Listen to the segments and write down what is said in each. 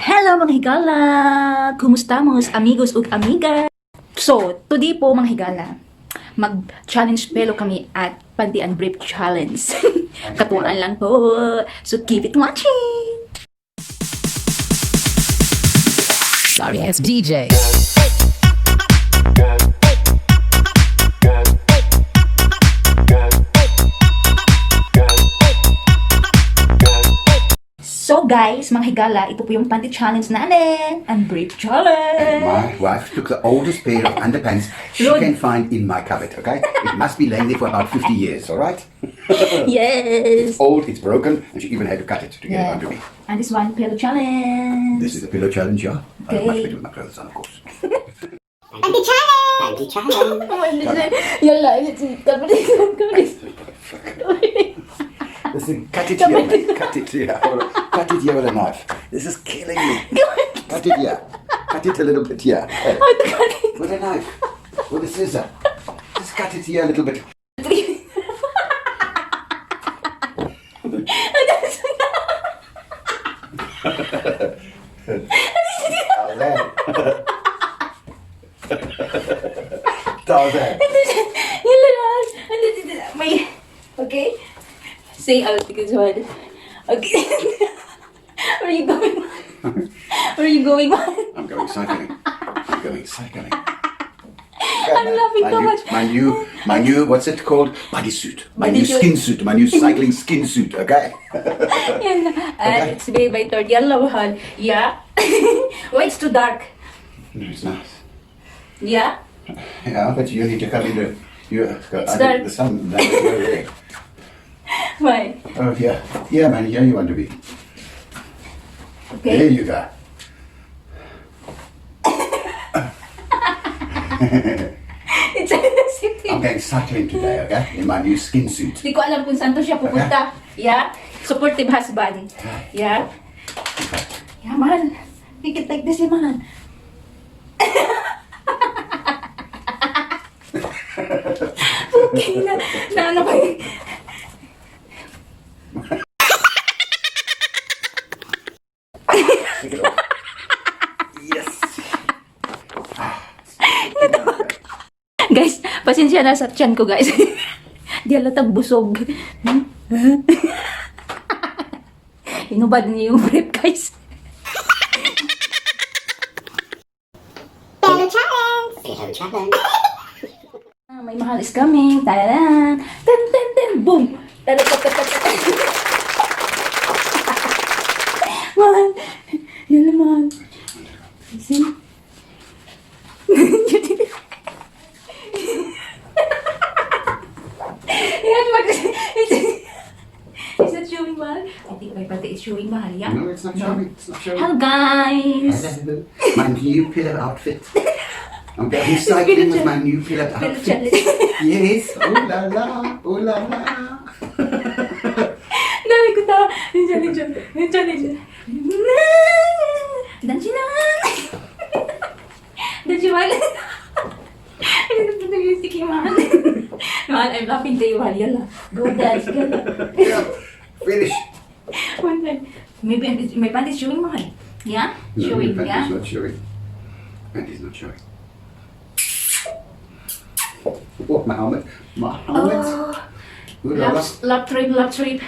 Hello mga higala! Kumusta mos amigos ug amiga? So, today po mga higala, mag-challenge pelo kami at Panty and Brief Challenge. Katuwaan lang po. So, keep it watching! Sorry ass DJ. So guys, mga higala, ito po yung Panty Challenge natin. And Brief Challenge! My wife took the oldest pair of underpants she Good. can find in my cupboard, okay? It must be laying there for about 50 years, alright? Yes! Old, it's broken, and she even had to cut it to get it onto me. And this one, Pillow Challenge. This is a pillow challenge, yeah? Okay. Much better with my clothes on, of course. Panty challenge! Yalla, Listen, cut it here, mate. Cut it here. Cut it here with a knife. This is killing me. Cut it here. Cut it a little bit here. Hey, with a knife. With a scissor. Just cut it here a little bit. Tarzan. May, okay? Say out because what? Okay. Where are you going? Where are you going? I'm going cycling. I'm going cycling. I'm laughing so much. My new, what's it called? Bodysuit. My new Bodysuit. skin suit. My new cycling skin suit, okay? Yan. It's made by third yellow hal. Yeah. Why it's too dark? No, it's nice. Yeah. Yeah, but you need to come into... It's dark. The sun. That is over there. Why? Oh, yeah. Yeah, man, here you want to be. There Okay. you go. It's a city. I'm going cycling today, okay? In my new skin suit. Di ko alam kung saan to siya pupunta. Yeah. Supportive husband. Yeah. Yeah, man. Make it like this, man. Okay na. Na ano ba yun? Take it off. Yes. Guys, pasensya na sa tiyan ko, guys. Di halatang busog. Inubad niyo yung brief, guys. Pillow challenge! Pillow challenge! May mahal is coming. Tararan. Ten, ten, ten. Boom. Taratatatatata. Man. Yan naman. See? Yan, is that showing mahal? I think my pati is showing mahal, yeah? No, it's not showing. It's not showing. Hello, guys. My new pillow outfit. I'm going cycling with my new pillow Pillow outfit. challenge. Yes. Oh la la. Oh la la. Dami ko tawa. Nandiyan. Dansi na. Dansi man. Ano na the music yung man? Man, I'm laughing to you, Yalla. Go dance, yalla. Yeah. Finish. One time. Maybe my pant is showing mahal. Yeah? No, Showing, my yeah? panty's not showing. Panty's not showing. Oh, my helmet. My helmet. Oh, Ooh la la. lap trip.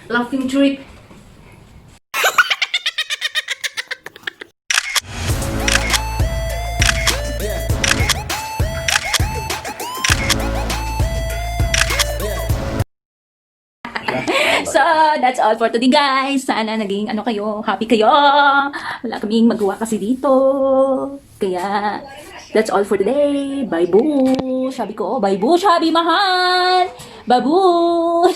Laughing trip. So, that's all for today, guys. Sana naging happy kayo. Wala kaming magawa kasi dito. Kaya, that's all for today. Bye, boo. Sabi ko, bye, boo. Sabi, mahal. Bye, boo.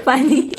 Funny.